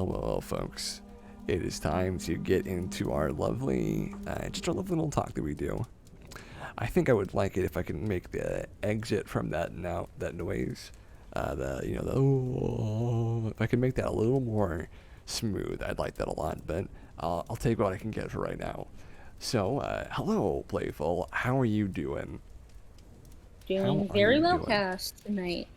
Well, folks, it is time to get into our lovely, just our lovely little talk that we do. I think I would like it if I can make the exit from that noise, if I can make that a little more smooth, I'd like that a lot. But I'll take what I can get for right now. So, hello, Playful. How are you doing? How Doing are very you well doing? past tonight.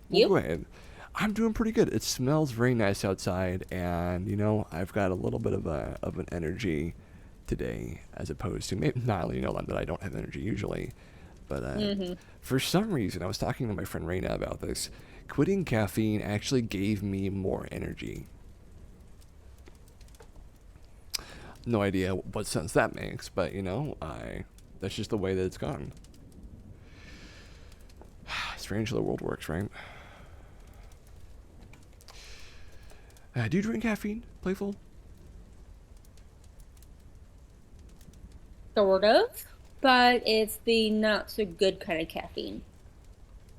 Well, You? go ahead. I'm doing pretty good. It smells very nice outside, and I've got a little bit of an energy today, as opposed to maybe not that I don't have energy usually, but Mm-hmm. for some reason I was talking to my friend Reina about this. Quitting caffeine actually gave me more energy. No idea what sense that makes, but I that's just the way that it's gone. Strange how the world works, right? Do you drink caffeine, Playful? Sort of. But it's the not so good kind of caffeine.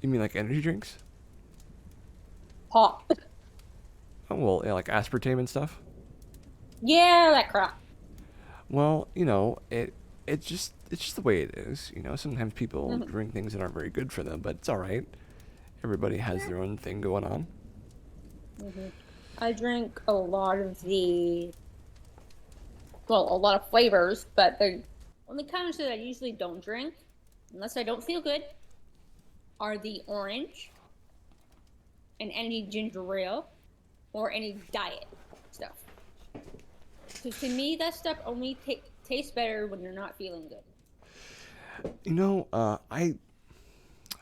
You mean like energy drinks? Pop. Oh well, yeah, like aspartame and stuff. Yeah, that crap. Well, it's just the way it is. Sometimes people Mm-hmm. drink things that aren't very good for them, but it's all right. Everybody has their own thing going on. Mm-hmm. I drink a lot of a lot of flavors, but the only kinds that I usually don't drink, unless I don't feel good, are the orange and any ginger ale or any diet stuff. Because to me, that stuff only tastes better when you're not feeling good.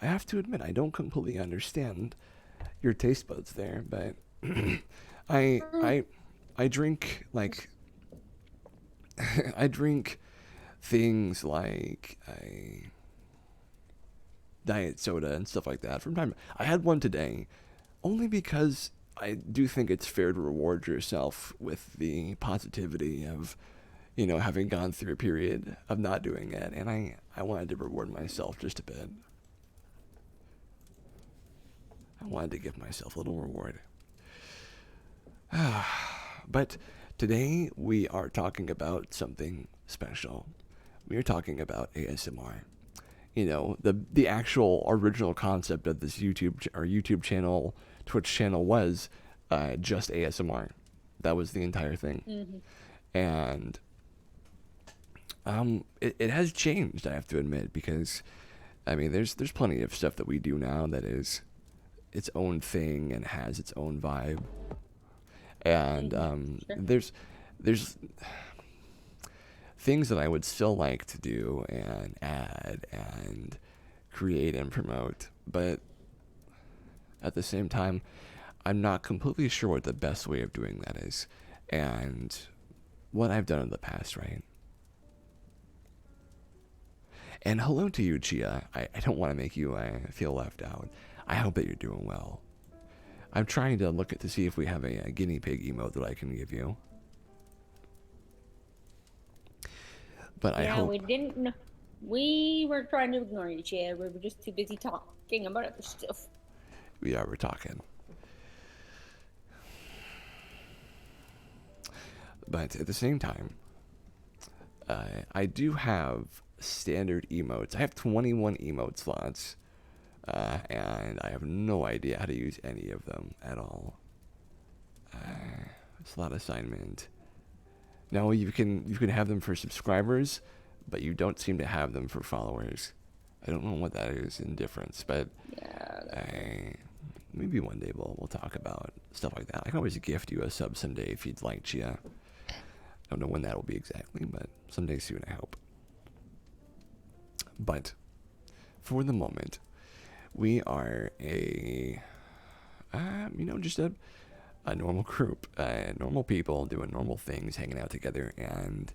I have to admit I don't completely understand your taste buds there, but I Mm, I I drink like I drink things like I diet soda and stuff like that from time. I had one today only because I do think it's fair to reward yourself with the positivity of having gone through a period of not doing it, and I wanted to reward myself just a bit. I wanted to give myself a little reward. But today we are talking about something special. We are talking about ASMR. The actual original concept of this YouTube channel, Twitch channel was just ASMR. That was the entire thing, mhm. and it has changed. I have to admit, because I mean, there's plenty of stuff that we do now that is its own thing and has its own vibe, and Sure. there's things that I would still like to do and add and create and promote, but at the same time, I'm not completely sure what the best way of doing that is, and what I've done in the past, right? And hello to you, Chia. I don't want to make you feel left out. I hope that you're doing well. I'm trying to look at to see if we have a guinea pig emote that I can give you, but I Yeah, we hope. didn't. We were trying to ignore each other. We were just too busy talking about other stuff. We're talking. But at the same time, I do have standard emotes. I have 21 emote slots, and I have no idea how to use any of them at all. It's a lot of assignment. No, you can have them for subscribers, but you don't seem to have them for followers. I don't know what that is in difference, but Yeah. I, maybe one day we'll talk about stuff like that. I can always gift you a sub someday if you'd like, Chia. I don't know when that will be exactly, but someday soon, I hope. But for the moment, we are just a normal group, normal people doing normal things, hanging out together, and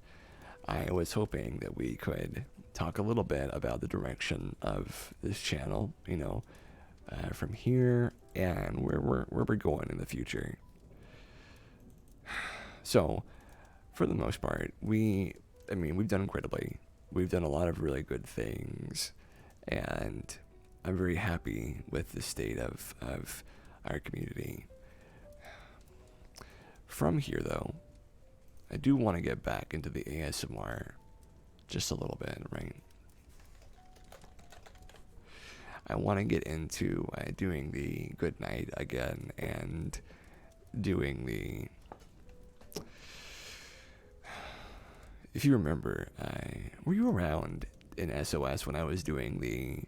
I was hoping that we could talk a little bit about the direction of this channel, from here and where we're going in the future. So, for the most part, we've done incredibly. We've done a lot of really good things, and I'm very happy with the state of our community. from here, though, I do want to get back into the ASMR just a little bit, right? I want to get into doing the good night again and doing the. If you remember, were you around in SOS when I was doing the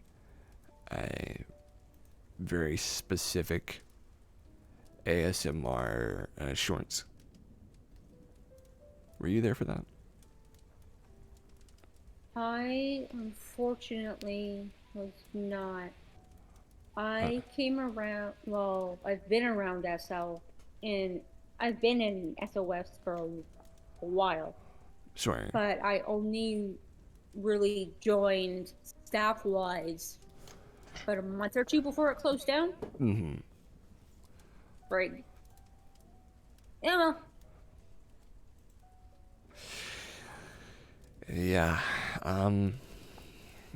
very specific ASMR shorts? Were you there for that? I unfortunately was not. Uh, I came around, well, I've been around SL and I've been in SOS for a while, sorry. but I only really joined staff wise about a month or two before it closed down. Mm-hmm. Right. Yeah, well, Yeah. Um,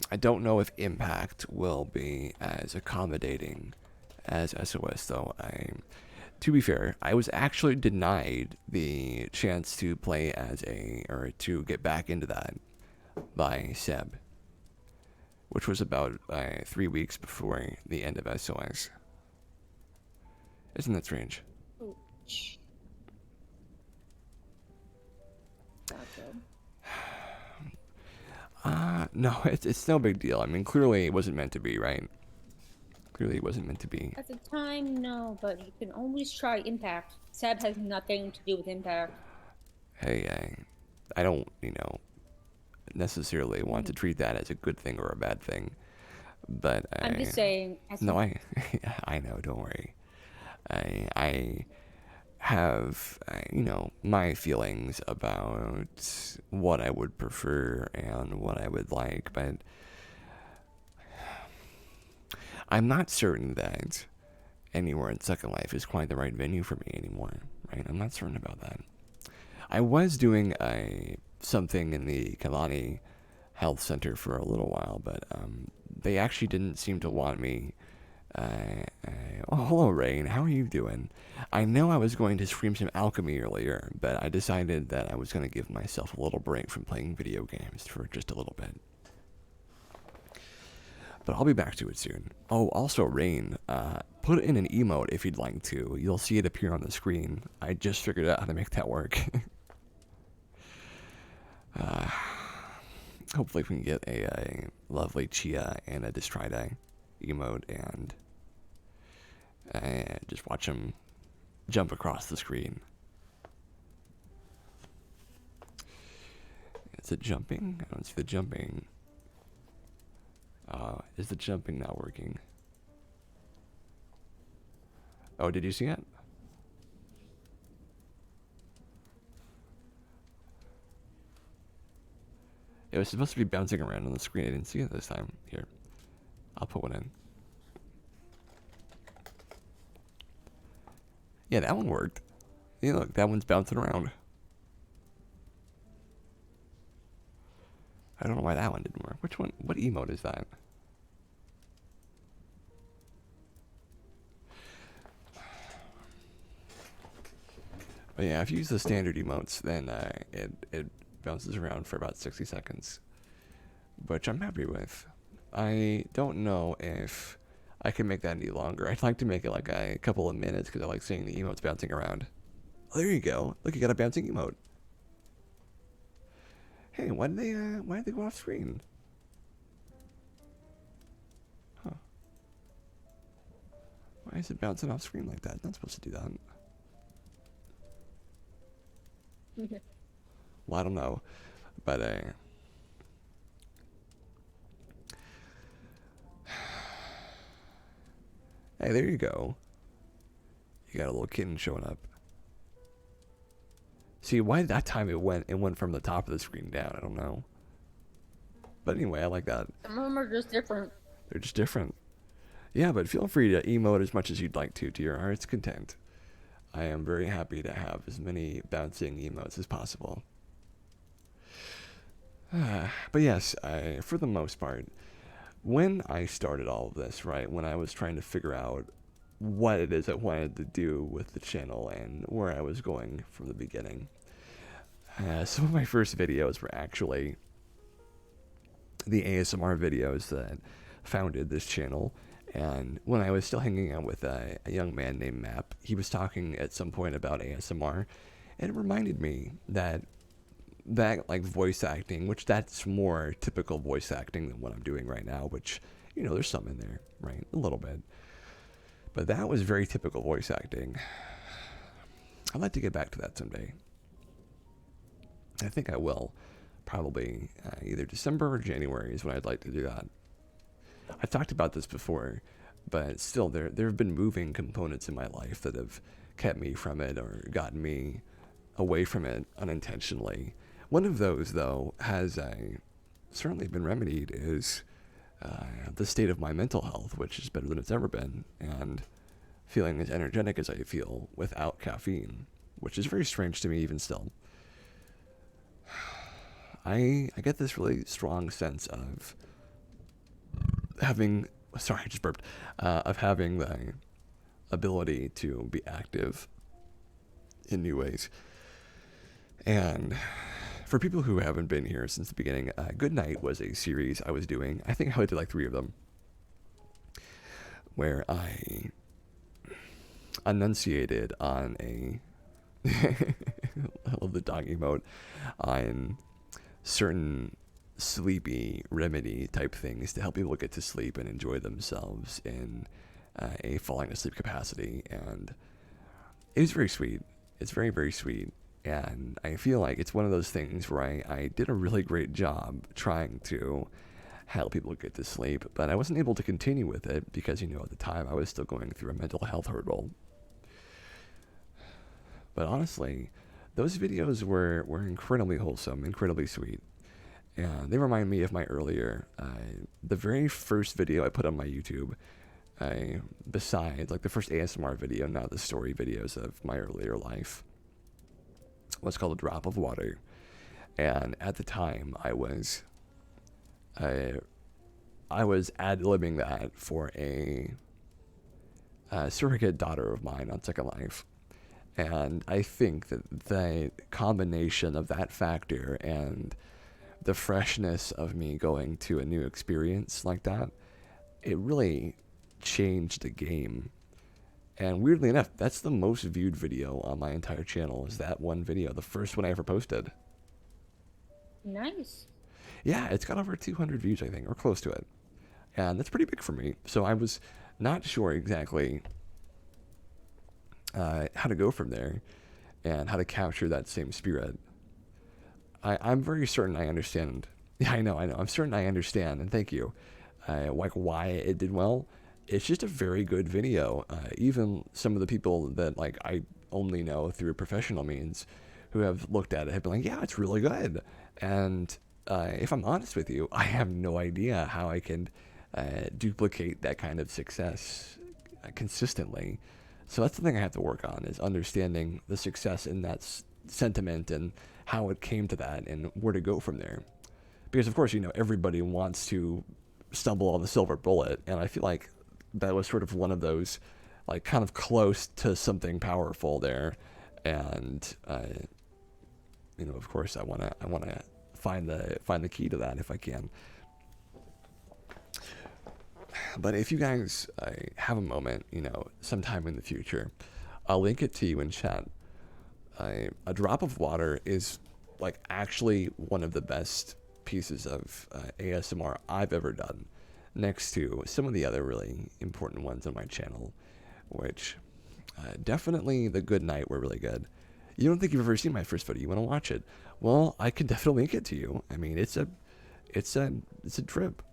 I don't know if Impact will be as accommodating as SOS, though. To be fair, I was actually denied the chance to play as or to get back into that by Seb, which was about 3 weeks before the end of SOS. Isn't that strange? oh, gotcha. No, it's no big deal. I mean, clearly it wasn't meant to be, right? Clearly it wasn't meant to be. At the time, no, but you can always try Impact. Seb has nothing to do with Impact. Hey, I don't, necessarily want to Mhm. treat that as a good thing or a bad thing, but I'm just saying, as no, I know. Don't worry. I have, my feelings about what I would prefer and what I would like, but I'm not certain that anywhere in Second Life is quite the right venue for me anymore, right? I'm not certain about that. I was doing something in the Kalani Health Center for a little while, but they actually didn't seem to want me. Oh, hello, Rain. How are you doing? I know I was going to stream some alchemy earlier, but I decided that I was going to give myself a little break from playing video games for just a little bit. But I'll be back to it soon. Oh, also, Rain, put in an emote if you'd like to. You'll see it appear on the screen. I just figured out how to make that work. Hopefully we can get a lovely Chia and a Destride emote and just watch him jump across the screen. Is it jumping? I don't see the jumping. Is the jumping not working? Oh, did you see it? It was supposed to be bouncing around on the screen. I didn't see it this time. Here, I'll put one in. Yeah, that one worked. Yeah, look, that one's bouncing around. I don't know why that one didn't work. Which one? What emote is that? But yeah, if you use the standard emotes, then it bounces around for about 60 seconds, which I'm happy with. I don't know if I can make that any longer. I'd like to make it like a couple of minutes because I like seeing the emotes bouncing around. Oh, there you go. Look, you got a bouncing emote. Hey, why did they go off screen? Huh. Why is it bouncing off screen like that? It's not supposed to do that. Well, I don't know. But, hey, there you go. You got a little kitten showing up. See, why that time it went from the top of the screen down, I don't know. But anyway, I like that. Some of them are just different. They're just different. Yeah, but feel free to emote as much as you'd like to your heart's content. I am very happy to have as many bouncing emotes as possible. But yes, for the most part, when I started all of this, right, when I was trying to figure out what it is I wanted to do with the channel and where I was going from the beginning. Some of my first videos were actually the ASMR videos that founded this channel. And when I was still hanging out with a young man named Map, he was talking at some point about ASMR, and it reminded me that like voice acting, which that's more typical voice acting than what I'm doing right now, which, you know, there's some in there, right? A little bit. But that was very typical voice acting. I'd like to get back to that someday. I think I will. Probably either December or January is when I'd like to do that. I've talked about this before, but still, there have been moving components in my life that have kept me from it or gotten me away from it unintentionally. One of those, though, has certainly been remedied is the state of my mental health, which is better than it's ever been, and feeling as energetic as I feel without caffeine, which is very strange to me even still. I get this really strong sense of having, sorry, I just burped, of having the ability to be active in new ways. And for people who haven't been here since the beginning, Good Night was a series I was doing. I think I did like 3 of them, where I enunciated on a I love the dog emote, on certain sleepy remedy type things to help people get to sleep and enjoy themselves in a falling asleep capacity. And it was very sweet. It's very, very sweet. And I feel like it's one of those things where I did a really great job trying to help people get to sleep, but I wasn't able to continue with it because, you know, at the time I was still going through a mental health hurdle. But honestly, those videos were incredibly wholesome, incredibly sweet. And they remind me of my earlier, the very first video I put on my YouTube, besides like the first ASMR video, not the story videos of my earlier life, was called A Drop of Water. And at the time, I was ad-libbing that for a surrogate daughter of mine on Second Life. And I think that the combination of that factor and the freshness of me going to a new experience like that, it really changed the game. And weirdly enough, that's the most viewed video on my entire channel, is that one video, the first one I ever posted. Nice. Yeah, it's got over 200 views, I think, or close to it. And that's pretty big for me. So I was not sure exactly how to go from there and how to capture that same spirit. I'm very certain I understand. Yeah, I know. I'm certain I understand, and thank you. Like why it did well. It's just a very good video. Even some of the people that like I only know through professional means, who have looked at it, have been like, "Yeah, it's really good." And if I'm honest with you, I have no idea how I can duplicate that kind of success consistently. So that's the thing I have to work on, is understanding the success in that sentiment and how it came to that and where to go from there. Because of course, you know, everybody wants to stumble on the silver bullet, and I feel like that was sort of one of those, like, kind of close to something powerful there. And you know, of course, I wanna find the key to that if I can. But if you guys have a moment, you know, sometime in the future, I'll link it to you in chat. A Drop of Water is like actually one of the best pieces of ASMR I've ever done, next to some of the other really important ones on my channel, which definitely the Good Night were really good. You don't think you've ever seen my first video? You want to watch it? Well, I can definitely link it to you. I mean, it's a trip.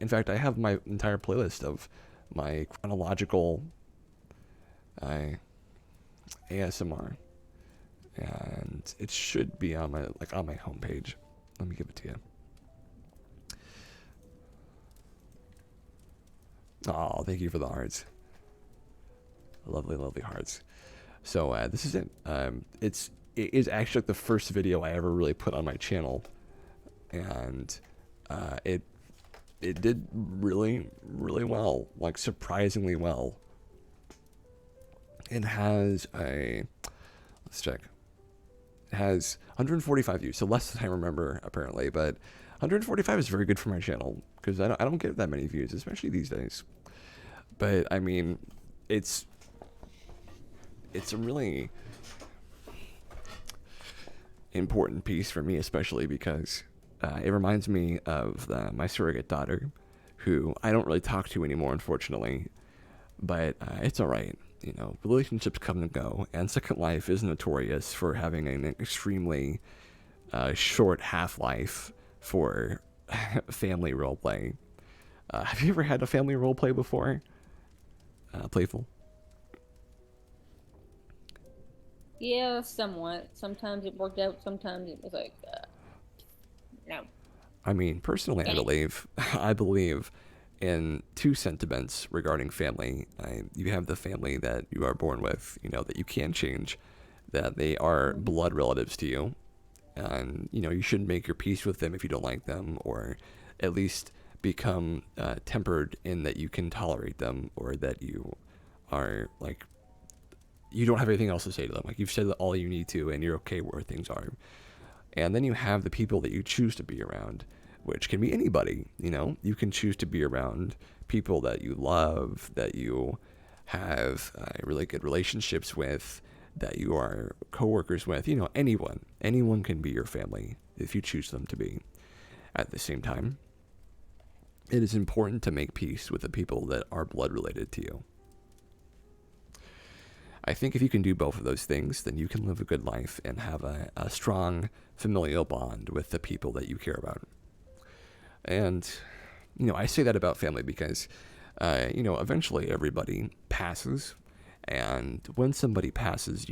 In fact, I have my entire playlist of my chronological ASMR, and it should be on my homepage. Let me give it to you. Oh, thank you for the hearts. Lovely, lovely hearts. So this is it. It is actually like the first video I ever really put on my channel, and it did really, really well, like surprisingly well. It has let's check. It has 145 views, so less than I remember apparently, but 145 is very good for my channel because I don't get that many views, especially these days. But I mean, it's a really important piece for me, especially because it reminds me of my surrogate daughter, who I don't really talk to anymore, unfortunately. But it's all right. You know, relationships come and go, and Second Life is notorious for having an extremely short half-life for family roleplay. Have you ever had a family roleplay before? Playful? Yeah, somewhat. Sometimes it worked out. Sometimes it was like, no. I mean, personally, And I believe in two sentiments regarding family. You have the family that you are born with, you know, that you can change, that they are blood relatives to you, and you know you shouldn't make your peace with them if you don't like them, or at least become tempered in that you can tolerate them, or that you are like you don't have anything else to say to them. Like you've said all you need to, and you're okay where things are. And then you have the people that you choose to be around, which can be anybody. You know, you can choose to be around people that you love, that you have really good relationships with, that you are coworkers with. You know, anyone can be your family if you choose them to be. At the same time, it is important to make peace with the people that are blood related to you. I think if you can do both of those things, then you can live a good life and have a strong familial bond with the people that you care about. And, you know, I say that about family because, you know, eventually everybody passes. And when somebody passes,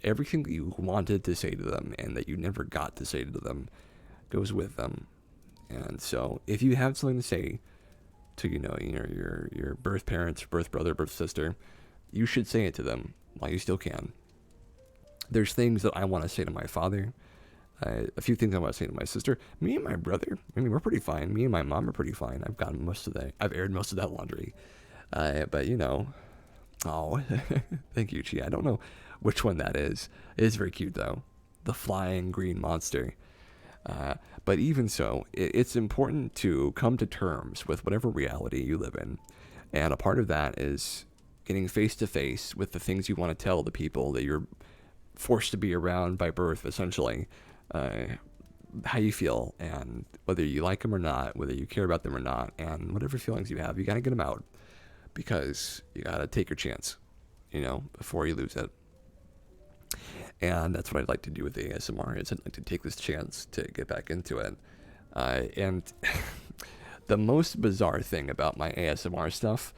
everything that you wanted to say to them and that you never got to say to them goes with them. And so if you have something to say to, your birth parents, birth brother, birth sister, you should say it to them while you still can. There's things that I want to say to my father, a few things I want to say to my sister. Me and my brother, I mean, we're pretty fine. Me and my mom are pretty fine. I've aired most of that laundry. But you know, oh, thank you, Chi. I don't know which one that is. It is very cute though. The flying green monster. But even so, it's important to come to terms with whatever reality you live in. And a part of that is getting face to face with the things you want to tell the people that you're forced to be around by birth, essentially. How you feel, and whether you like them or not, whether you care about them or not, and whatever feelings you have, you got to get them out because you got to take your chance, you know, before you lose it. And that's what I'd like to do with the ASMR is I'd like to take this chance to get back into it. And the most bizarre thing about my ASMR stuff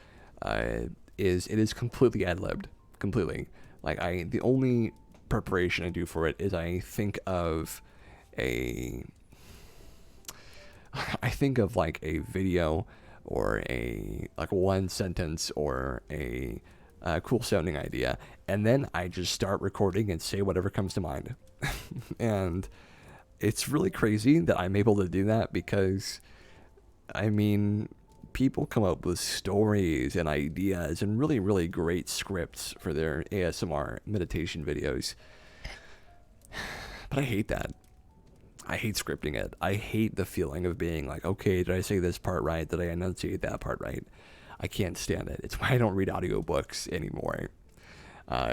is it is completely ad-libbed, completely. Like the only preparation I do for it is I think of like a video or a like one sentence or a cool sounding idea, and then I just start recording and say whatever comes to mind. And it's really crazy that I'm able to do that because, I mean, people come up with stories and ideas and really, really great scripts for their ASMR meditation videos. But I hate that. I hate scripting it. I hate the feeling of being like, okay, did I say this part right? Did I enunciate that part right? I can't stand it. It's why I don't read audiobooks anymore.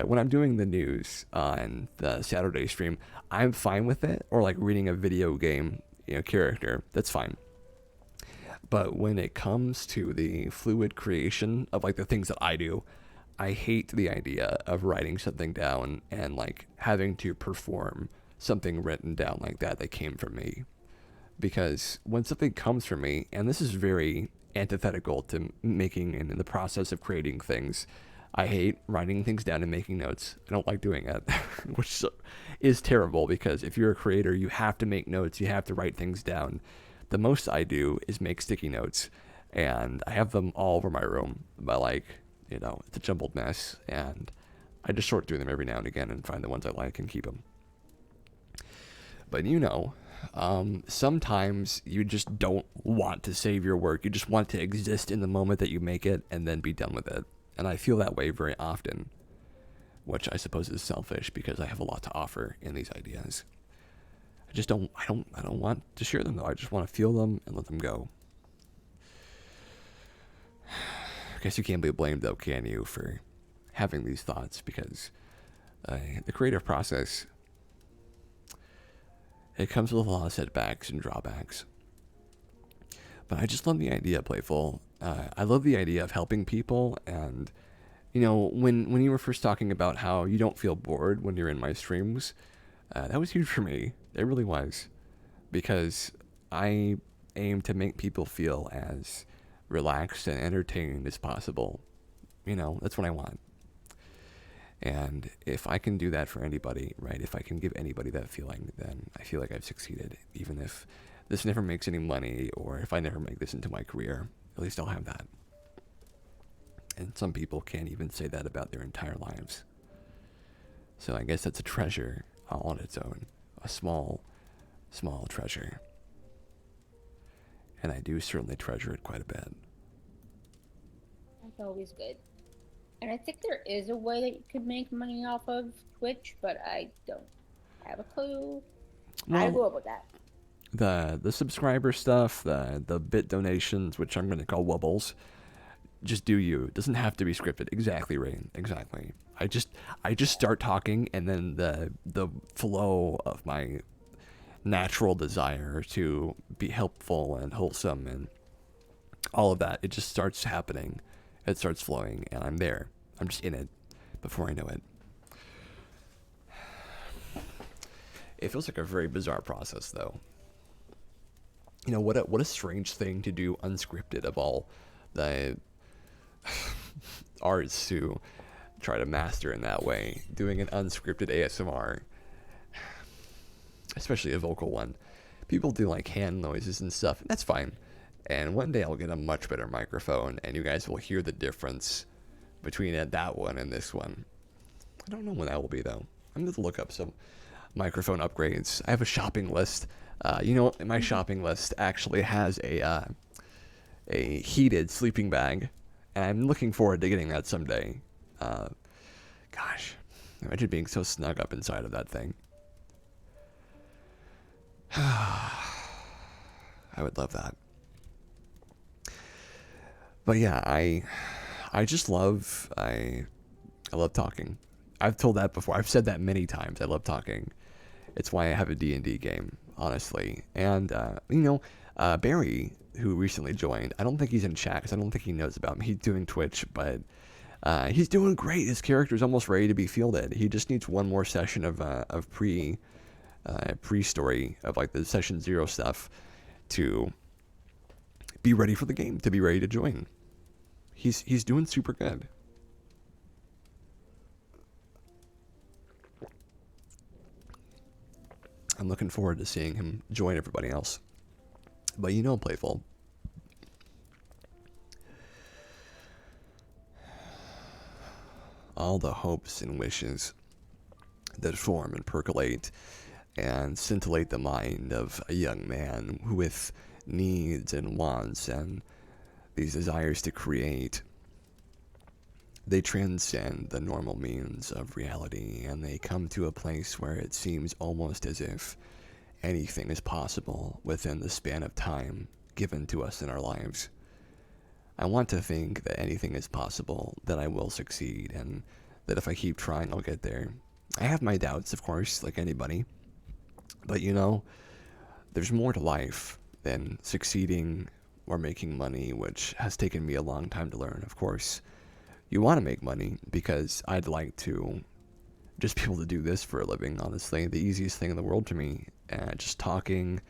When I'm doing the news on the Saturday stream, I'm fine with it. Or like reading a video game, character, that's fine. But when it comes to the fluid creation of like the things that I do, I hate the idea of writing something down and like having to perform something written down like that came from me. Because when something comes from me, and this is very antithetical to making and in the process of creating things, I hate writing things down and making notes. I don't like doing it, which is terrible because if you're a creator, you have to make notes, you have to write things down. The most I do is make sticky notes, and I have them all over my room, but like, it's a jumbled mess, and I just sort through them every now and again and find the ones I like and keep them. But sometimes you just don't want to save your work. You just want to exist in the moment that you make it and then be done with it. And I feel that way very often. which I suppose is selfish because I have a lot to offer in these ideas. I just don't I don't want to share them though. I just want to feel them and let them go. I guess you can't be blamed though, can you, for having these thoughts, because the creative process, it comes with a lot of setbacks and drawbacks. But I just love the idea of Playful. I love the idea of helping people, and when you were first talking about how you don't feel bored when you're in my streams, that was huge for me. It really was, because I aim to make people feel as relaxed and entertained as possible. That's what I want. And if I can do that for anybody, right, if I can give anybody that feeling, then I feel like I've succeeded. Even if this never makes any money, or if I never make this into my career, at least I'll have that. And some people can't even say that about their entire lives. So I guess that's a treasure all on its own. A small, small treasure. And I do certainly treasure it quite a bit. That's always good. And I think there is a way that you could make money off of Twitch, but I don't have a clue how to go Well, about that. the subscriber stuff, the bit donations, which I'm going to call wubbles, just do you. It doesn't have to be scripted. Exactly, Rain. Exactly. I just start talking, and then the flow of my natural desire to be helpful and wholesome and all of that, it just starts happening. It starts flowing, and I'm there. I'm just in it before I know it. It feels like a very bizarre process, though. What a strange thing to do unscripted, of all the arts to try to master in that way. Doing an unscripted ASMR, especially a vocal one. People do like hand noises and stuff, and that's fine. And one day I'll get a much better microphone, and you guys will hear the difference between that one and this one. I don't know when that will be, though. I'm going to look up some microphone upgrades. I have a shopping list. My shopping list actually has a heated sleeping bag, and I'm looking forward to getting that someday. Gosh, imagine being so snug up inside of that thing. I would love that. But yeah, I just I love talking. I've told that before. I've said that many times. I love talking. It's why I have a D&D game, honestly. And Barry, who recently joined, I don't think he's in chat because I don't think he knows about me. He's doing Twitch, but he's doing great. His character's almost ready to be fielded. He just needs one more session of pre-story of like the session 0 stuff to be ready for the game, to be ready to join. He's doing super good. I'm looking forward to seeing him join everybody else. But Playful, all the hopes and wishes that form and percolate and scintillate the mind of a young man with needs and wants and these desires to create, they transcend the normal means of reality, and they come to a place where it seems almost as if anything is possible within the span of time given to us in our lives. I want to think that anything is possible, that I will succeed, and that if I keep trying, I'll get there. I have my doubts, of course, like anybody. But there's more to life than succeeding or making money, which has taken me a long time to learn. Of course, you want to make money because I'd like to just be able to do this for a living, honestly. The easiest thing in the world to me. Just talking,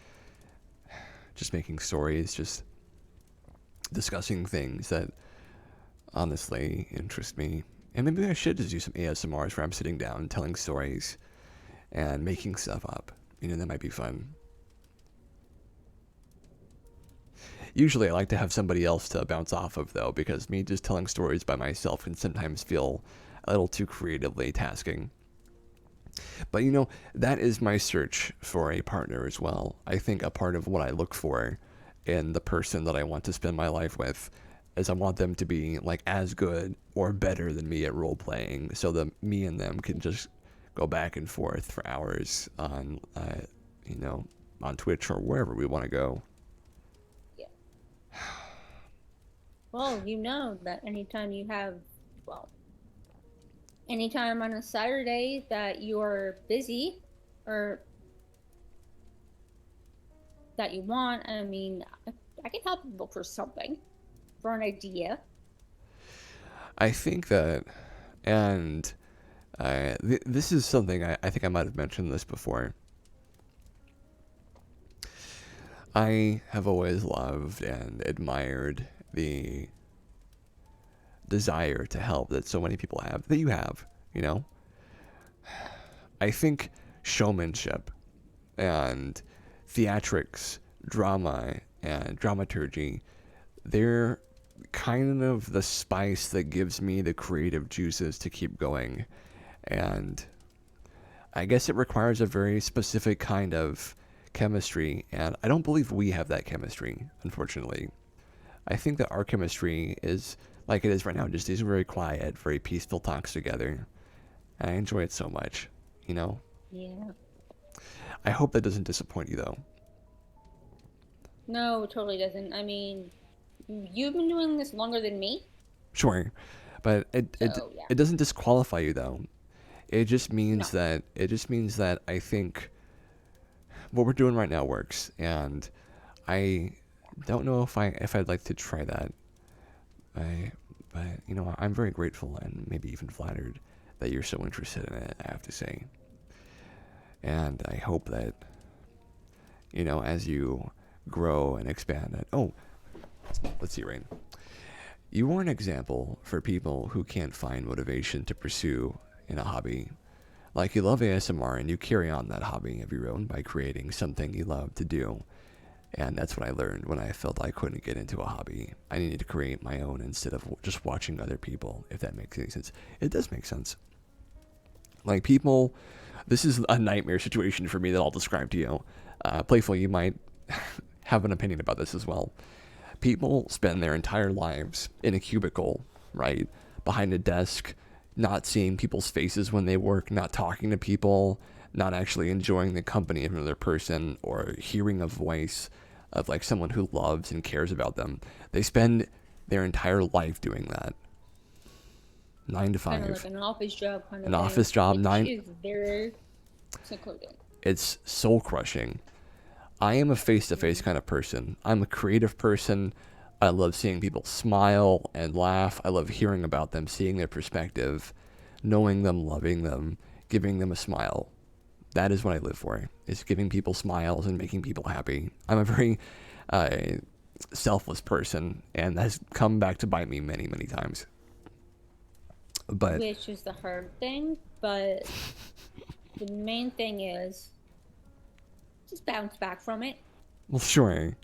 just making stories, just discussing things that honestly interest me. And maybe I should just do some ASMRs where I'm sitting down telling stories and making stuff up. That might be fun. Usually I like to have somebody else to bounce off of, though, because me just telling stories by myself can sometimes feel a little too creatively tasking. But that is my search for a partner as well. I think a part of what I look for in the person that I want to spend my life with is I want them to be like as good or better than me at role playing, so that me and them can just go back and forth for hours on, you know, on Twitch or wherever we want to go. Yeah. Well, you know that anytime you have, well, anytime on a Saturday that you're busy or that you want, I mean, I can help you look for something, for an idea. I think that, and this is something I think I might have mentioned this before. I have always loved and admired the desire to help that so many people have, that you have, you know? I think showmanship and theatrics, drama, and dramaturgy, they're kind of the spice that gives me the creative juices to keep going. And I guess it requires a very specific kind of chemistry, and I don't believe we have that chemistry, unfortunately. I think that our chemistry is like it is right now, just these very quiet, very peaceful talks together. And I enjoy it so much, you know? Yeah. I hope that doesn't disappoint you, though. No, it totally doesn't. I mean, you've been doing this longer than me, Sure. But so yeah. it doesn't disqualify you, though. No. It just means that I think what we're doing right now works, and I don't know if I'd like to try that. I but you know I'm very grateful and maybe even flattered that you're so interested in it. I have to say, and I hope that you know as you grow and expand. That let's see, Rain. You are an example for people who can't find motivation to pursue in a hobby. Like you love ASMR and you carry on that hobby of your own by creating something you love to do. And that's what I learned when I felt I couldn't get into a hobby. I needed to create my own instead of just watching other people, if that makes any sense. It does make sense. Like people, this is a nightmare situation for me that I'll describe to you. Playful, you might have an opinion about this as well. People spend their entire lives in a cubicle, right? Behind a desk, not seeing people's faces when they work, not talking to people, not actually enjoying the company of another person or hearing a voice of like someone who loves and cares about them. They spend their entire life doing that. Nine to Kind of like five. an office job kind An of thing, office job, which nine. is very secluded. It's soul crushing. I am a face to face Mm. kind of person. I'm a creative person. I love seeing people smile and laugh. I love hearing about them, seeing their perspective, knowing them, loving them, giving them a smile. That is what I live for, is giving people smiles and making people happy. I'm a very uh, selfless person, and that has come back to bite me many, many times. But, Which is the hard thing, but the main thing is just bounce back from it. well, sure.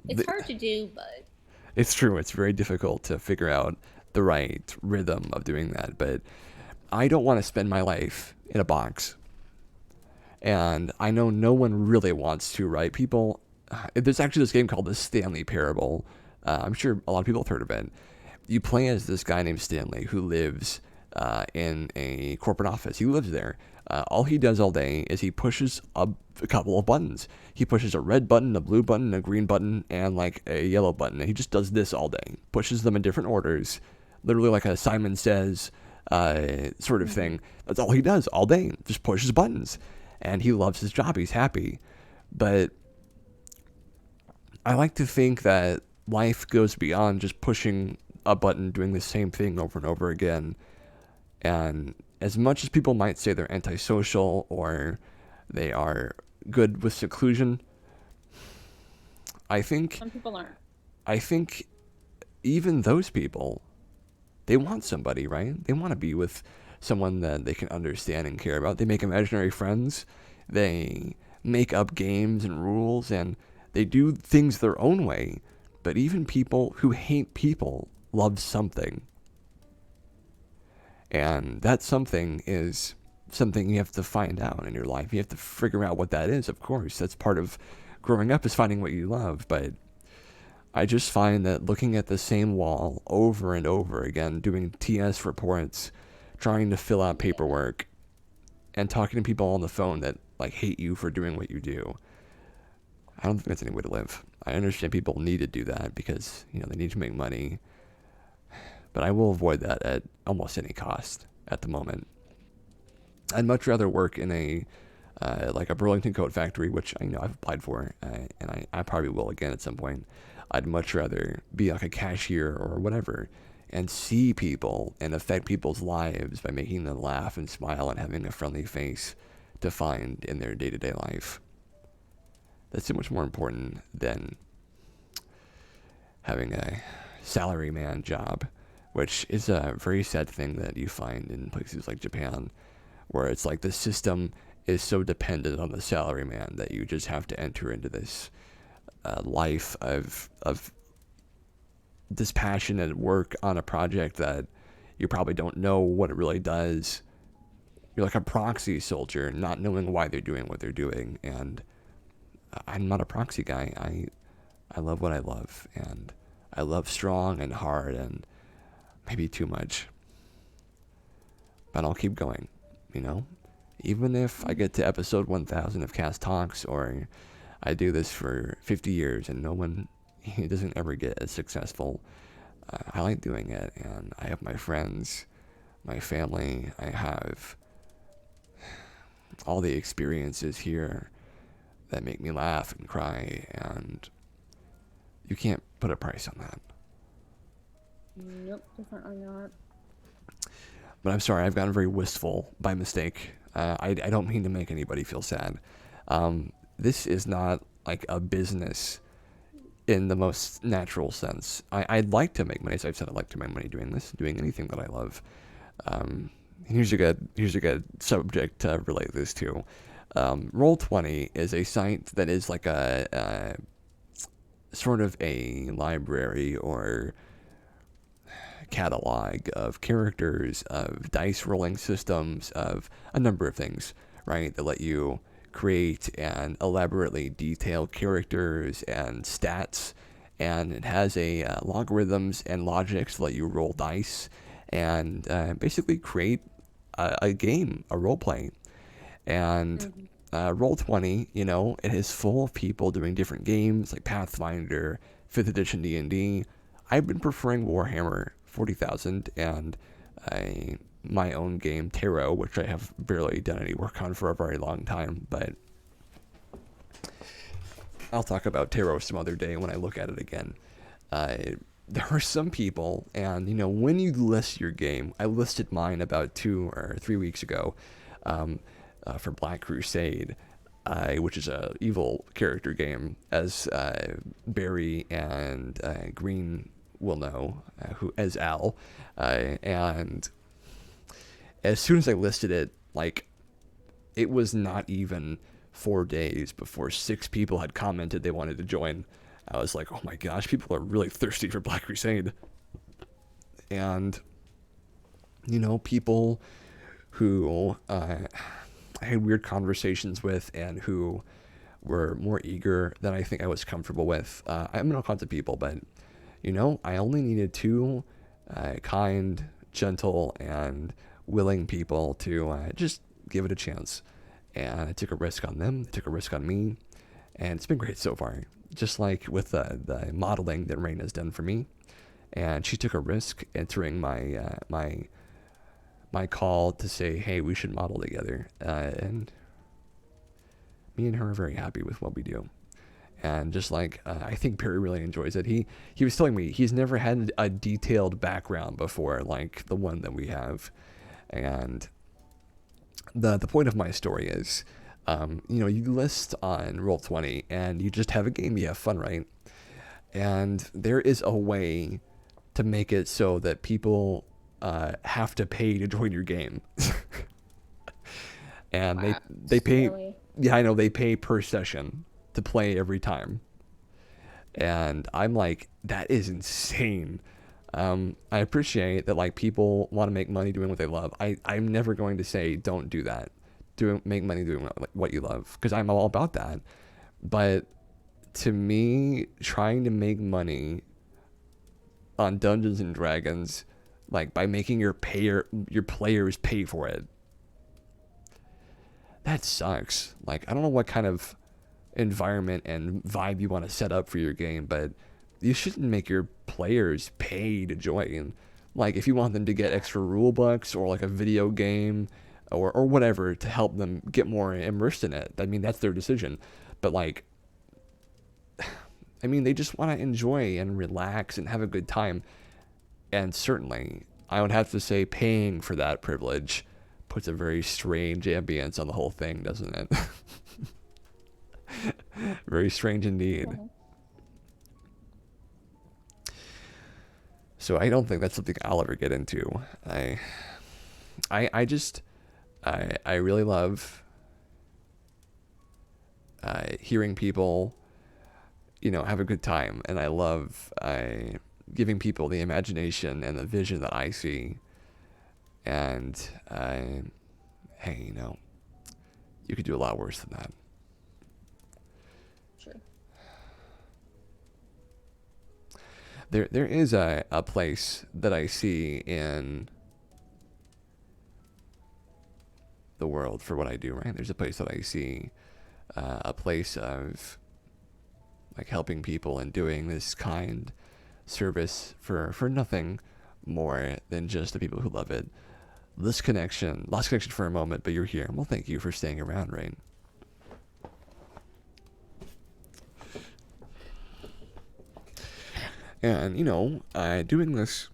It's hard to do, but It's true. It's very difficult to figure out the right rhythm of doing that. But I don't want to spend my life in a box. And I know no one really wants to, right? People, there's actually this game called the Stanley Parable. I'm sure a lot of people have heard of it. You play as this guy named Stanley who lives in a corporate office. He lives there. All he does all day is he pushes a couple of buttons. He pushes a red button, a blue button, a green button, and like a yellow button. And he just does this all day. Pushes them in different orders. Literally like a Simon Says sort of mm-hmm. thing. That's all he does all day. Just pushes buttons. And he loves his job. He's happy. But I like to think that life goes beyond just pushing a button, doing the same thing over and over again. And as much as people might say they're antisocial or they are good with seclusion, I think Some people aren't. I think even those people, they want somebody, right? They want to be with someone that they can understand and care about. They make imaginary friends. They make up games and rules and they do things their own way. But even people who hate people love something. And that something is something you have to find out in your life. You have to figure out what that is, of course. That's part of growing up is finding what you love. But I just find that looking at the same wall over and over again, doing TS reports, trying to fill out Yeah. paperwork, and talking to people on the phone that like hate you for doing what you do, I don't think that's any way to live. I understand people need to do that because they need to make money, but I will avoid that at almost any cost at the moment. I'd much rather work in a like a Burlington coat factory, which I've applied for, and I probably will again at some point. I'd much rather be like a cashier or whatever, and see people and affect people's lives by making them laugh and smile and having a friendly face to find in their day to day life. That's so much more important than having a salaryman job, which is a very sad thing that you find in places like Japan, where it's like the system is so dependent on the salaryman that you just have to enter into this life of dispassionate work on a project that you probably don't know what it really does. You're like a proxy soldier, not knowing why they're doing what they're doing. And I'm not a proxy guy. I love what I love, and I love strong and hard, and maybe too much. But I'll keep going, you know? Even if I get to episode 1000 of Cast Talks, or I do this for 50 years and no one, it doesn't ever get as successful, I like doing it, and I have my friends, my family, I have all the experiences here that make me laugh and cry, and you can't put a price on that. Nope, definitely not. But I'm sorry, I've gotten very wistful by mistake. I don't mean to make anybody feel sad. This is not like a business in the most natural sense. I'd like to make money, as I've said, I'd like to make money doing this, doing anything that I love. Here's a good subject to relate this to. Roll20 is a site that is like a sort of a library or catalog of characters, of dice rolling systems, of a number of things, right? That let you create and elaborately detail characters and stats. And it has a logarithms and logics to let you roll dice and basically create a game, a role play. And Mm-hmm. Roll20, it is full of people doing different games like Pathfinder, 5th edition D&D. I've been preferring Warhammer 40,000 and my own game, Tarot, which I have barely done any work on for a very long time, but I'll talk about Tarot some other day when I look at it again. Uh, there are some people, and when you list your game, I listed mine about 2 or 3 weeks ago for Black Crusade, which is a evil character game, as Barry and Green will know, who as Al, and as soon as I listed it, like it was not even 4 days before 6 people had commented they wanted to join. I was like, oh my gosh, people are really thirsty for Black Crusade. And, people who I had weird conversations with and who were more eager than I think I was comfortable with. I met all kinds of people, but, I only needed two kind, gentle, and willing people to just give it a chance. And I took a risk on them, they took a risk on me, and it's been great so far. Just like with the modeling that Rain has done for me, and she took a risk entering my call to say, hey, we should model together, and me and her are very happy with what we do. And just like I think Perry really enjoys it. He was telling me he's never had a detailed background before like the one that we have, and the point of my story is, you list on Roll20 and you just have a game, you have fun, right? And there is a way to make it so that people have to pay to join your game. And Wow, they pay, silly. yeah, I know, they pay per session to play every time. And I'm like, that is insane. I appreciate that like people want to make money doing what they love. I'm never going to say don't do that. Make money doing what you love, because I'm all about that. But to me, trying to make money on Dungeons and Dragons, like by making your players pay for it, that sucks. Like, I don't know what kind of environment and vibe you want to set up for your game, but you shouldn't make your players pay to join. Like, if you want them to get extra rule books or like a video game or whatever to help them get more immersed in it, I mean, that's their decision. But like, I mean, they just want to enjoy and relax and have a good time. And certainly, I would have to say paying for that privilege puts a very strange ambience on the whole thing, doesn't it? Very strange indeed. Mhm. So I don't think that's something I'll ever get into. I just, I really love hearing people, have a good time, and I love giving people the imagination and the vision that I see. And hey, you could do a lot worse than that. True. There is a place that I see in the world for what I do, right? There's a place that I see, a place of like helping people and doing this kind service for nothing more than just the people who love it. Lost connection for a moment, but you're here. Well, thank you for staying around, Rain. And, doing this,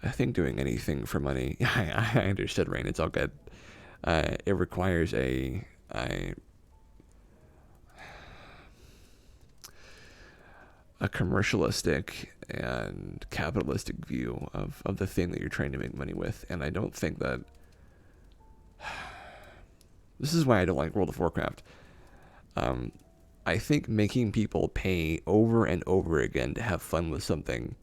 I think doing anything for money, I understood, Rain, it's all good. It requires a commercialistic and capitalistic view of the thing that you're trying to make money with. And I don't think that... This is why I don't like World of Warcraft. I think making people pay over and over again to have fun with something,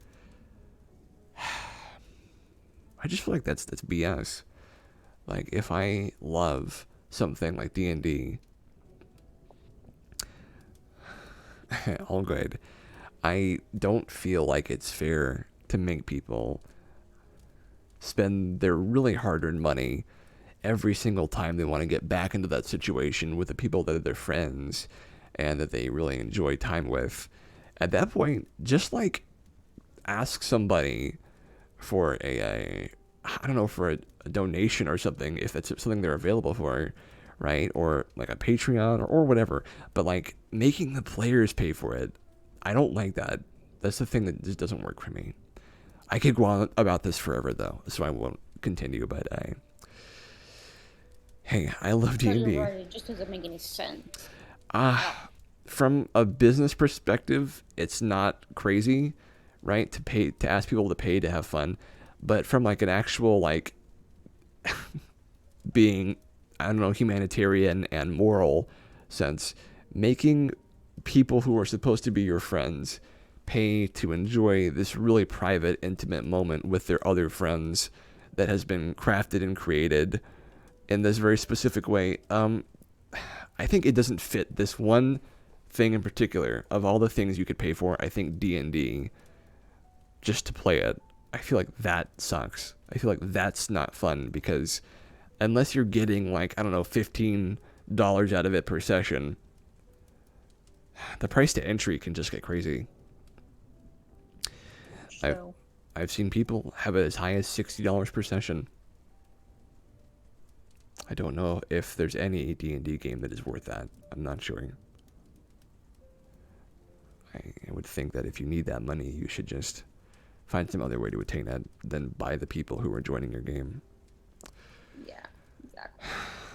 I just feel like that's BS. Like, if I love something like D&D, all good. I don't feel like it's fair to make people spend their really hard-earned money every single time they want to get back into that situation with the people that are their friends and that they really enjoy time with. At that point, just like ask somebody for I don't know, for a donation or something, if that's something they're available for, right? Or like a Patreon or whatever. But like making the players pay for it, I don't like that. That's the thing that just doesn't work for me. I could go on about this forever though, so I won't continue. But hey, I love No, D&D. you're right. It just doesn't make any sense. From a business perspective, it's not crazy, right? To ask people to pay to have fun, but from like an actual like being, I don't know, humanitarian and moral sense, making people who are supposed to be your friends pay to enjoy this really private, intimate moment with their other friends that has been crafted and created in this very specific way. I think it doesn't fit this one thing in particular. Of all the things you could pay for, I think D&D, just to play it, I feel like that sucks. I feel like that's not fun, because unless you're getting like, I don't know, $15 out of it per session, the price to entry can just get crazy. So, I've seen people have it as high as $60 per session. I don't know if there's any D&D game that is worth that. I'm not sure. I would think that if you need that money, you should just find some other way to attain it than buy the people who are joining your game. yeah, exactly.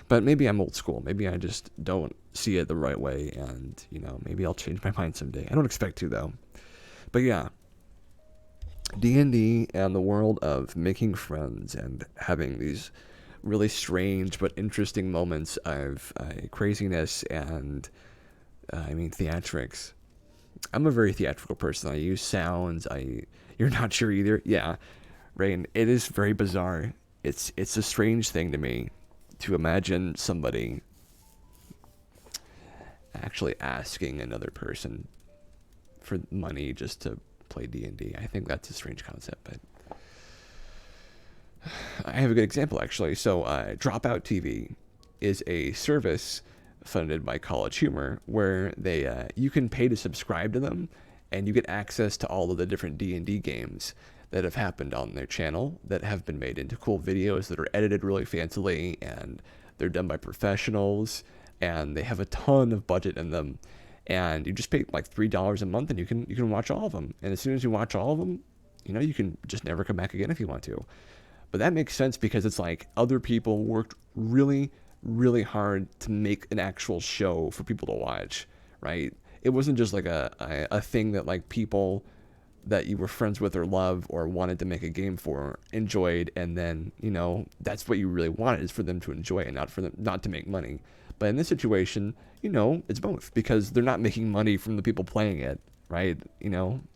But maybe I'm old school. Maybe I just don't see it the right way, and, maybe I'll change my mind someday. I don't expect to, though. But yeah, D&D and the world of making friends and having these really strange but interesting moments of craziness and, theatrics. I'm a very theatrical person. I use sounds. You're not sure either? Yeah. Rain, it is very bizarre. It's a strange thing to me to imagine somebody actually asking another person for money just to play D&D. I think that's a strange concept, but I have a good example actually. So, Dropout TV is a service funded by College Humor where you can pay to subscribe to them, and you get access to all of the different D&D games that have happened on their channel that have been made into cool videos that are edited really fancily, and they're done by professionals, and they have a ton of budget in them. And you just pay like $3 a month, and you can watch all of them. And as soon as you watch all of them, you can just never come back again if you want to. But that makes sense because it's like other people worked really, really hard to make an actual show for people to watch, right? It wasn't just like a thing that like people that you were friends with or love or wanted to make a game for enjoyed, and then that's what you really wanted, is for them to enjoy it, not for them not to make money. But in this situation, it's both, because they're not making money from the people playing it, right?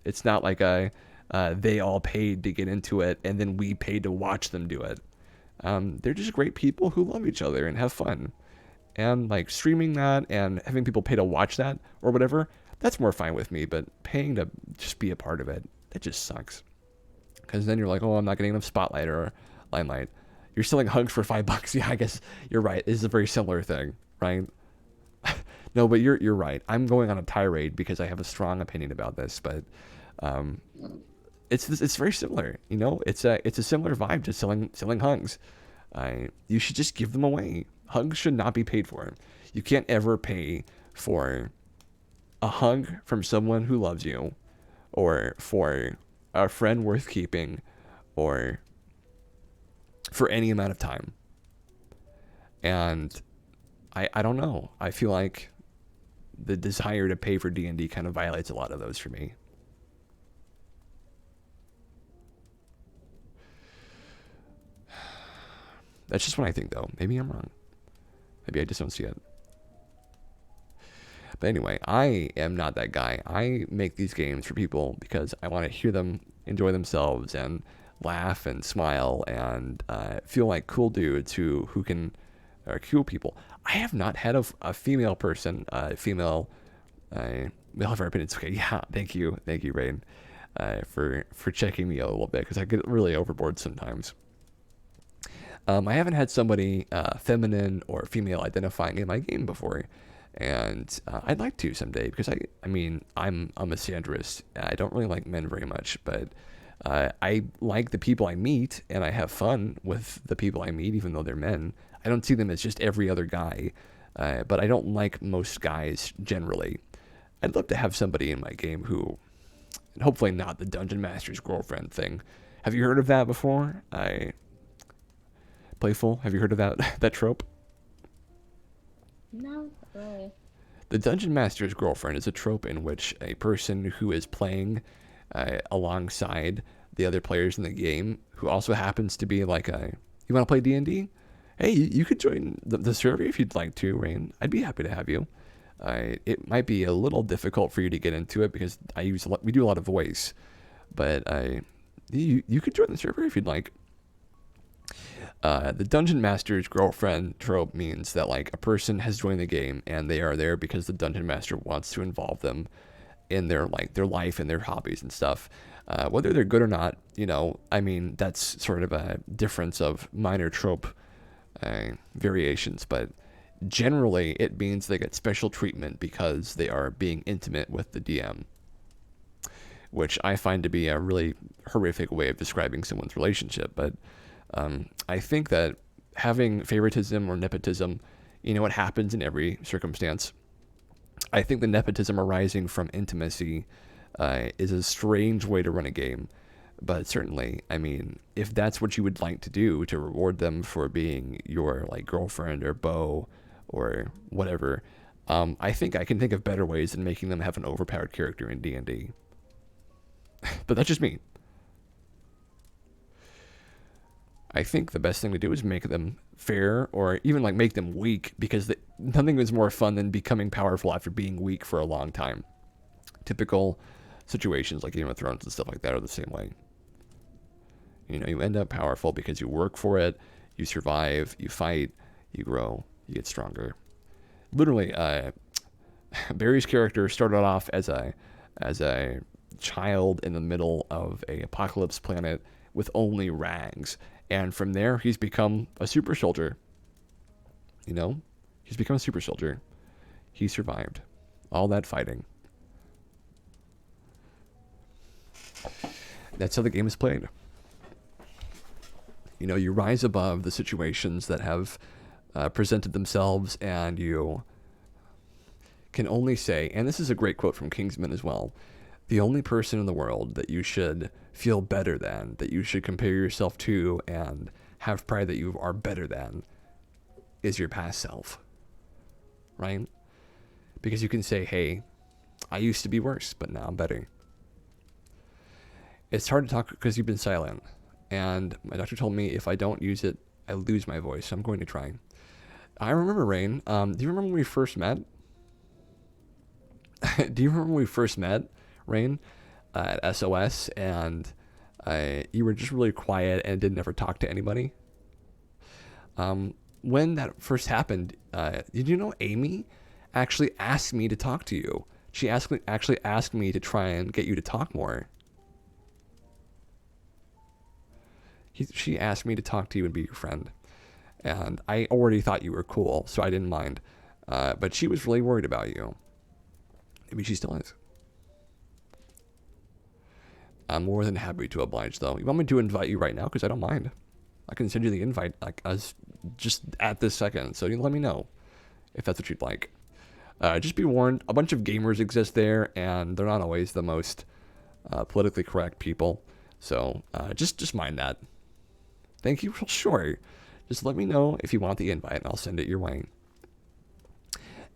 It's not like they all paid to get into it and then we paid to watch them do it. They're just great people who love each other and have fun. And like streaming that and having people pay to watch that or whatever, that's more fine with me. But paying to just be a part of it, that just sucks. Because then you're like, oh, I'm not getting enough spotlight or limelight. You're selling hugs for $5. Yeah, I guess you're right. It's a very similar thing, right? No, but you're right. I'm going on a tirade because I have a strong opinion about this, but it's very similar. It's a similar vibe to selling hugs. You should just give them away. Hugs should not be paid for. You can't ever pay for a hug from someone who loves you, or for a friend worth keeping, or for any amount of time. And I don't know. I feel like the desire to pay for D&D kind of violates a lot of those for me. That's just what I think, though. Maybe I'm wrong. Maybe I just don't see it. But anyway, I am not that guy. I make these games for people because I want to hear them enjoy themselves and laugh and smile and feel like cool dudes who are cool people. I have not had a female person, female male of our opinion. It's okay. Yeah, thank you, Rain, for checking me out a little bit, because I get really overboard sometimes. I haven't had somebody feminine or female identifying in my game before, and I'd like to someday, because I'm a misandrist. I don't really like men very much, but I like the people I meet, and I have fun with the people I meet, even though they're men. I don't see them as just every other guy, but I don't like most guys generally. I'd love to have somebody in my game who, and hopefully not the dungeon master's girlfriend thing. Have you heard of that before? Playful, have you heard of that trope? No, not really. The dungeon master's girlfriend is a trope in which a person who is playing alongside the other players in the game, who also happens to be like you want to play D&D? Hey, you could join the server if you'd like to, Rain. I'd be happy to have you. It might be a little difficult for you to get into it because we do a lot of voice, but you could join the server if you'd like. The dungeon master's girlfriend trope means that like a person has joined the game and they are there because the dungeon master wants to involve them in their life and their hobbies and stuff. Whether they're good or not, that's sort of a difference of minor trope variations, but generally it means they get special treatment because they are being intimate with the DM, which I find to be a really horrific way of describing someone's relationship. But I think that having favoritism or nepotism, it happens in every circumstance. I think the nepotism arising from intimacy is a strange way to run a game. But certainly, if that's what you would like to do to reward them for being your girlfriend or beau or whatever, I think I can think of better ways than making them have an overpowered character in D&D. But that's just me. I think the best thing to do is make them fair, or even make them weak, because nothing is more fun than becoming powerful after being weak for a long time. Typical situations like Game of Thrones and stuff like that are the same way. You end up powerful because you work for it, you survive, you fight, you grow, you get stronger. Literally, Barry's character started off as a child in the middle of a apocalypse planet with only rags, and from there he's become a super soldier. You know, he's become a super soldier. He survived all that fighting. That's how the game is played. You know, you rise above the situations that have presented themselves, and you can only say, and this is a great quote from Kingsman as well, the only person in the world that you should feel better than, that you should compare yourself to and have pride that you are better than, is your past self. Right? Because you can say, hey, I used to be worse, but now I'm better. It's hard to talk because you've been silent. And my doctor told me if I don't use it, I lose my voice. So I'm going to try. I remember, Rain. Do you remember when we first met? Do you remember when we first met, Rain, at SOS, and you were just really quiet and didn't ever talk to anybody? When that first happened, did you know Amy actually asked me to talk to you? She actually asked me to try and get you to talk more. She asked me to talk to you and be your friend. And I already thought you were cool, so I didn't mind. But she was really worried about you. Maybe she still is. I'm more than happy to oblige, though. You want me to invite you right now? Because I don't mind. I can send you the invite like as just at this second. So you let me know if that's what you'd like. Just be warned, a bunch of gamers exist there, and they're not always the most politically correct people. So just mind that. Thank you. Sure. Just let me know if you want the invite, and I'll send it your way.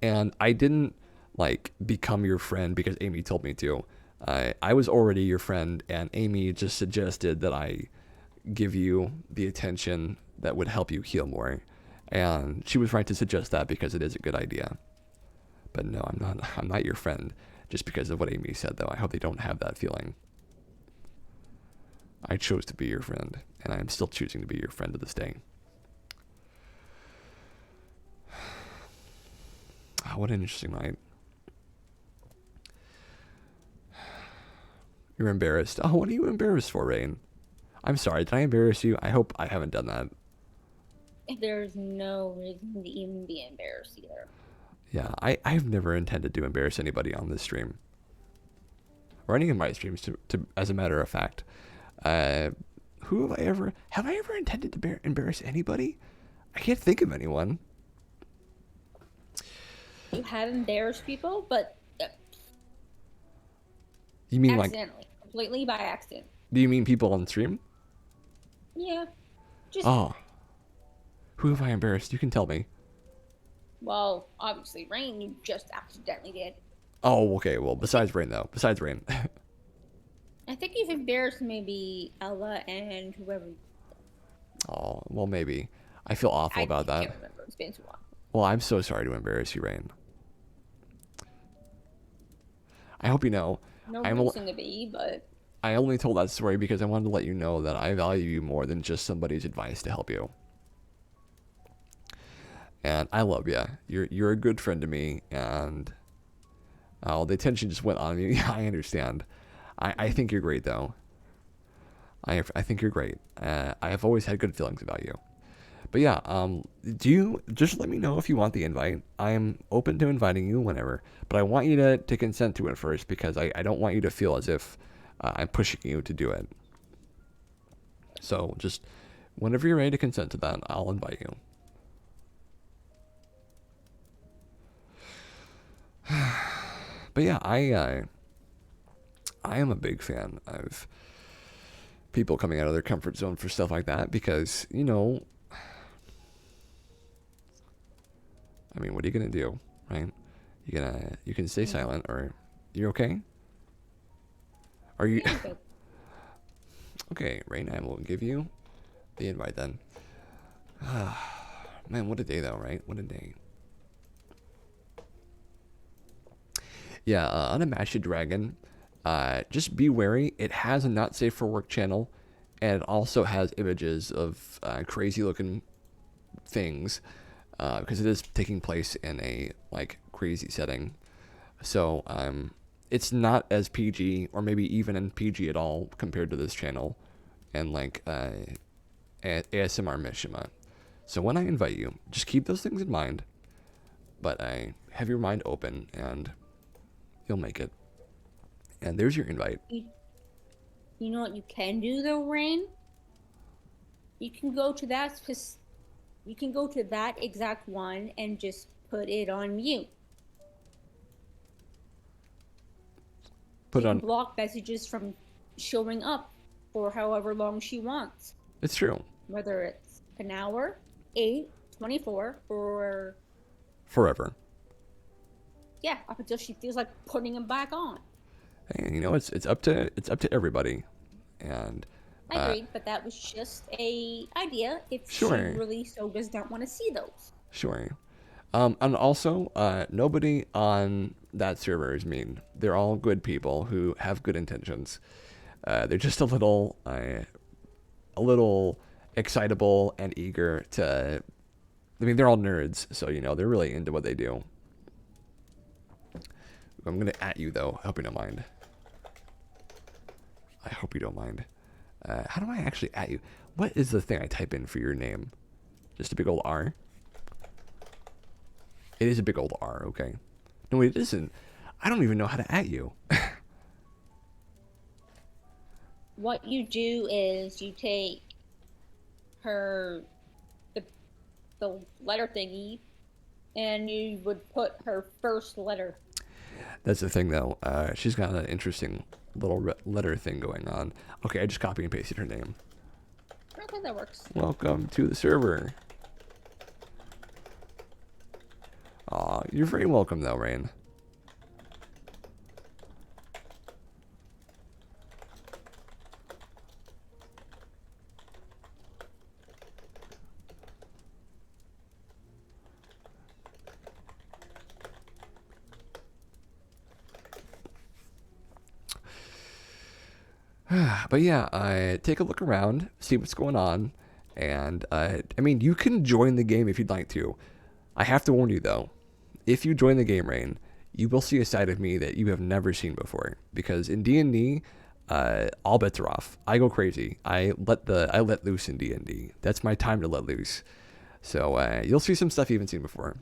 And I didn't become your friend because Amy told me to. I was already your friend, and Amy just suggested that I give you the attention that would help you heal more. And she was right to suggest that because it is a good idea. But no, I'm not your friend just because of what Amy said, though. I hope they don't have that feeling. I chose to be your friend, and I am still choosing to be your friend to this day. Oh, what an interesting night. You're embarrassed. Oh, what are you embarrassed for, Rain? I'm sorry, did I embarrass you? I hope I haven't done that. There's no reason to even be embarrassed either. Yeah, I've never intended to embarrass anybody on this stream. Or any of my streams, to as a matter of fact. Who have I ever intended to embarrass anybody? I can't think of anyone. You have embarrassed people, but You mean accidentally, completely by accident. Do you mean people on stream? Yeah, just Oh, who have I embarrassed? You can tell me. well, obviously, Rain, you just accidentally did. Oh, okay. Well, besides Rain though. Besides Rain. I think you've embarrassed maybe Ella and whoever. Oh, well, maybe. I feel awful about that. I can't remember. It's been too long. Well, I'm so sorry to embarrass you, Rain. I hope you know. No reason to be, but I only told that story because I wanted to let you know that I value you more than just somebody's advice to help you. And I love you. You're a good friend to me, and the attention just went on me. I understand. I think you're great, though. I think you're great. I have always had good feelings about you. But yeah, do you just let me know if you want the invite? I'm open to inviting you whenever, but I want you to consent to it first because I don't want you to feel as if I'm pushing you to do it. So just whenever you're ready to consent to that, I'll invite you. But yeah, I am a big fan of people coming out of their comfort zone for stuff like that because, you know, I mean, what are you gonna do, right? You can stay silent, or you're okay? Are you okay? Rain, I will give you the invite then. Man, what a day though, right? What a day. Yeah, Unmatched Dragon. Just be wary. It has a not safe for work channel, and it also has images of crazy looking things because it is taking place in a crazy setting. So it's not as PG or maybe even in PG at all compared to this channel and like ASMR Mishima. So when I invite you, just keep those things in mind, but I have your mind open and you'll make it. And there's your invite. You know what you can do though, Rain? You can go to you can go to that exact one and just put it on mute. Put She can on. block messages from showing up for however long she wants, It's true. whether it's an hour, 8, 24, or Forever. yeah, up until she feels like putting them back on. And you know, it's up to everybody. And I agreed, but that was just a idea if she sure, really so does not want to see those. sure. And also, nobody on that server is mean. They're all good people who have good intentions. They're just a little excitable and eager to. I mean, they're all nerds, so you know they're really into what they do. I'm gonna at you though. I hope you don't mind. I hope you don't mind. How do I actually at you? What is the thing I type in for your name? Just a big old R? It is a big old R, okay. No, it isn't. I don't even know how to at you. What you do is you take her the the letter thingy and you would put her first letter. That's the thing, though. She's got an interesting little letter thing going on. Okay, I just copy and pasted her name. Okay, that works. Welcome to the server. Aw, you're very welcome, though, Rain. But yeah, take a look around, see what's going on, and I mean, you can join the game if you'd like to. I have to warn you though, if you join the game, Rain, you will see a side of me that you have never seen before. Because in D&D, all bets are off. I go crazy. I let loose in D&D. That's my time to let loose. So you'll see some stuff you haven't seen before.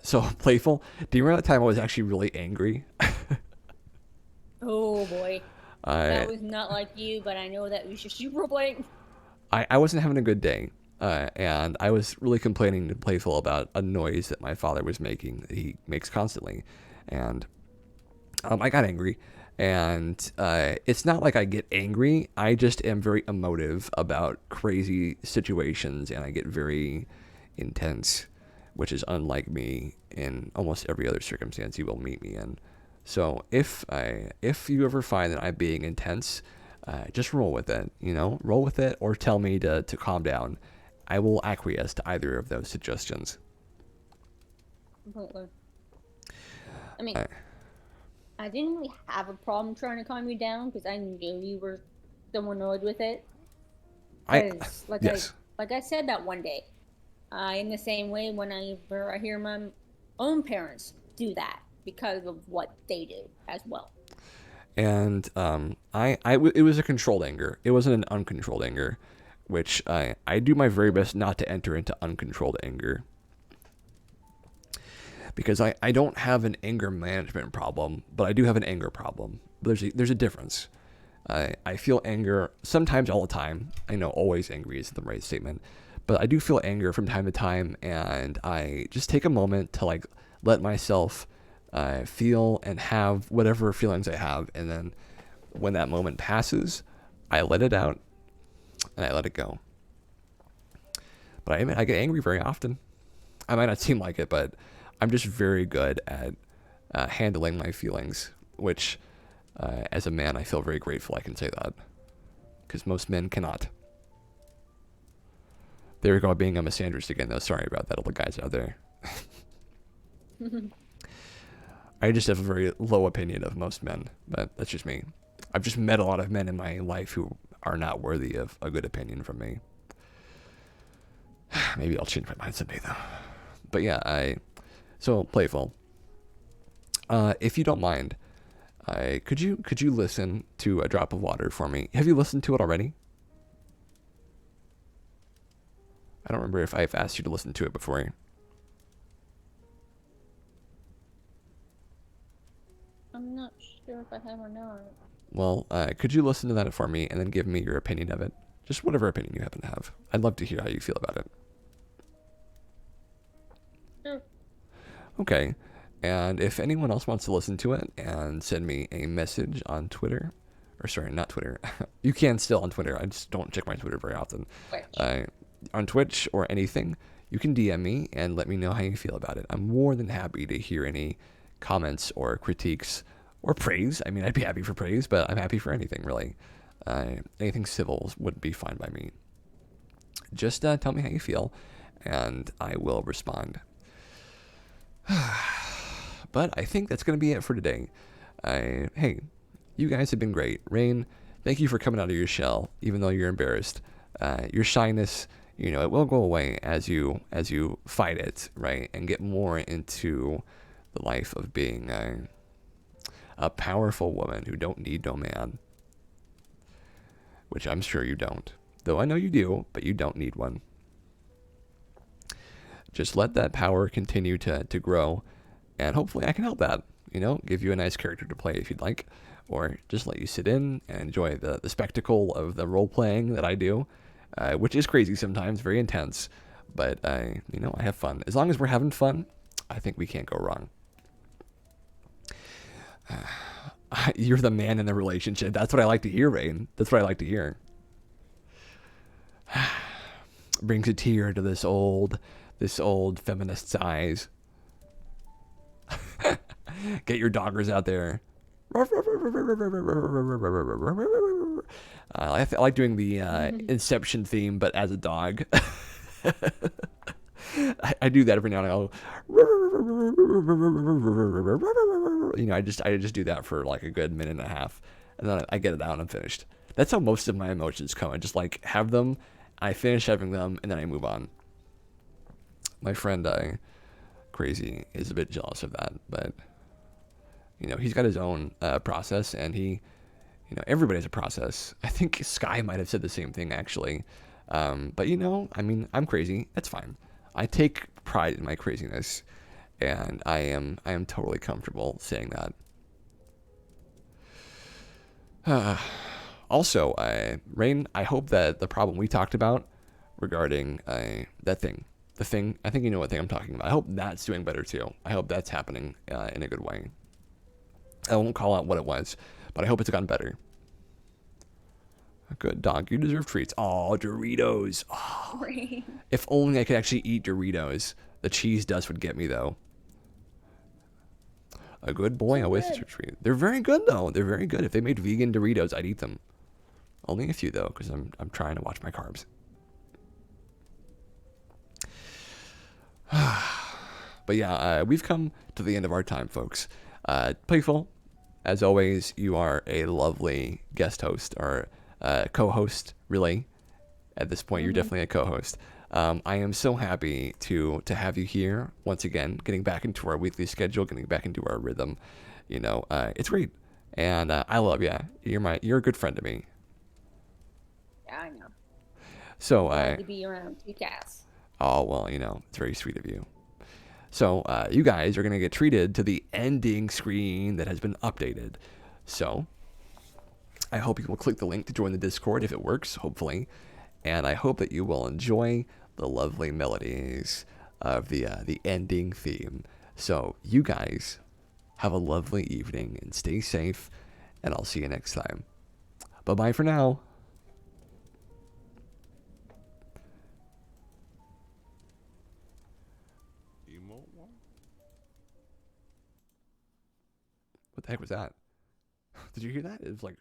So Playful, do you remember that time I was actually really angry? Oh boy. I That was not like you, but I know that was just you rolling. I wasn't having a good day. And I was really complaining to Playful about a noise that my father was making that he makes constantly. And I got angry. And it's not like I get angry. I just am very emotive about crazy situations. And I get very intense, which is unlike me in almost every other circumstance you will meet me in. So if you ever find that I'm being intense, just roll with it. You know, roll with it, or tell me to calm down. I will acquiesce to either of those suggestions. Completely. I mean, Uh, I didn't really have a problem trying to calm you down because I knew you were so annoyed with it. I Because, yes, like I said that one day, I am the same way whenever I hear my own parents do that because of what they do as well. and it was a controlled anger. It wasn't an uncontrolled anger, which I do my very best not to enter into uncontrolled anger. Because I don't have an anger management problem, but I do have an anger problem. There's a difference. I feel anger sometimes, all the time. I know always angry isn't the right statement, but I do feel anger from time to time, and I just take a moment to like let myself feel and have whatever feelings I have, and then when that moment passes, I let it out and I let it go. But I get angry very often. I might not seem like it, but I'm just very good at handling my feelings, which, as a man, I feel very grateful I can say that. Because most men cannot. There we go, being a misandrist again, though. Sorry about that, all the guys out there. I just have a very low opinion of most men, but that's just me. I've just met a lot of men in my life who are not worthy of a good opinion from me. Maybe I'll change my mind someday, though. But yeah, so Playful. If you don't mind, could you listen to A Drop of Water for me? Have you listened to it already? I don't remember if I've asked you to listen to it before. I'm not sure if I have or not. Well, could you listen to that for me and then give me your opinion of it? Just whatever opinion you happen to have. I'd love to hear how you feel about it. Sure. Okay. And if anyone else wants to listen to it and send me a message on Twitter, or sorry, not Twitter. You can still on Twitter. I just don't check my Twitter very often. Which? On Twitch or anything, you can DM me and let me know how you feel about it. I'm more than happy to hear any comments or critiques or praise. I mean, I'd be happy for praise, but I'm happy for anything, really. Anything civil would be fine by me. Just tell me how you feel, and I will respond. But I think that's going to be it for today. Hey, you guys have been great. Rain, thank you for coming out of your shell, even though you're embarrassed. Your shyness, it will go away as you fight it, right, and get more into the life of being a powerful woman who don't need no man, which I'm sure you don't. Though I know you do, but you don't need one. Just let that power continue to grow, and hopefully I can help that. Give you a nice character to play if you'd like, or just let you sit in and enjoy the spectacle of the role playing that I do, which is crazy sometimes, very intense, but I have fun. As long as we're having fun, I think we can't go wrong. You're the man in the relationship. That's what I like to hear, Rain. That's what I like to hear. Brings a tear to this old feminist's eyes. Get your doggers out there. I like doing the Inception theme, but as a dog. I do that every now and then. I just do that for like a good minute and a half, and then I get it out and I'm finished. That's how most of my emotions come. I just like have them, I finish having them, and then I move on. My friend, Crazy, is a bit jealous of that, but he's got his own process, and everybody has a process. I think Sky might have said the same thing actually, but I'm crazy. That's fine. I take pride in my craziness, and I am totally comfortable saying that. Also, Rain, I hope that the problem we talked about regarding the thing, I think you know what thing I'm talking about. I hope that's doing better too. I hope that's happening in a good way. I won't call out what it was, but I hope it's gotten better. Good dog, you deserve treats. Oh, Doritos. Oh, if only I could actually eat Doritos. The cheese dust would get me though. A good boy, always deserves treats. They're very good though. They're very good. If they made vegan Doritos, I'd eat them. Only a few though, because I'm trying to watch my carbs. But yeah, we've come to the end of our time, folks. Playful, as always, you are a lovely guest host or co-host, really. At this point, you're definitely a co-host. I am so happy to have you here once again, getting back into our weekly schedule, getting back into our rhythm. It's great, and I love you. You're a good friend to me. Yeah, I know. So to be around two cats. Oh well, it's very sweet of you. So you guys are gonna get treated to the ending screen that has been updated. So I hope you will click the link to join the Discord if it works, hopefully. And I hope that you will enjoy the lovely melodies of the ending theme. So you guys have a lovely evening and stay safe, and I'll see you next time. Bye-bye for now. What the heck was that? Did you hear that? It was like,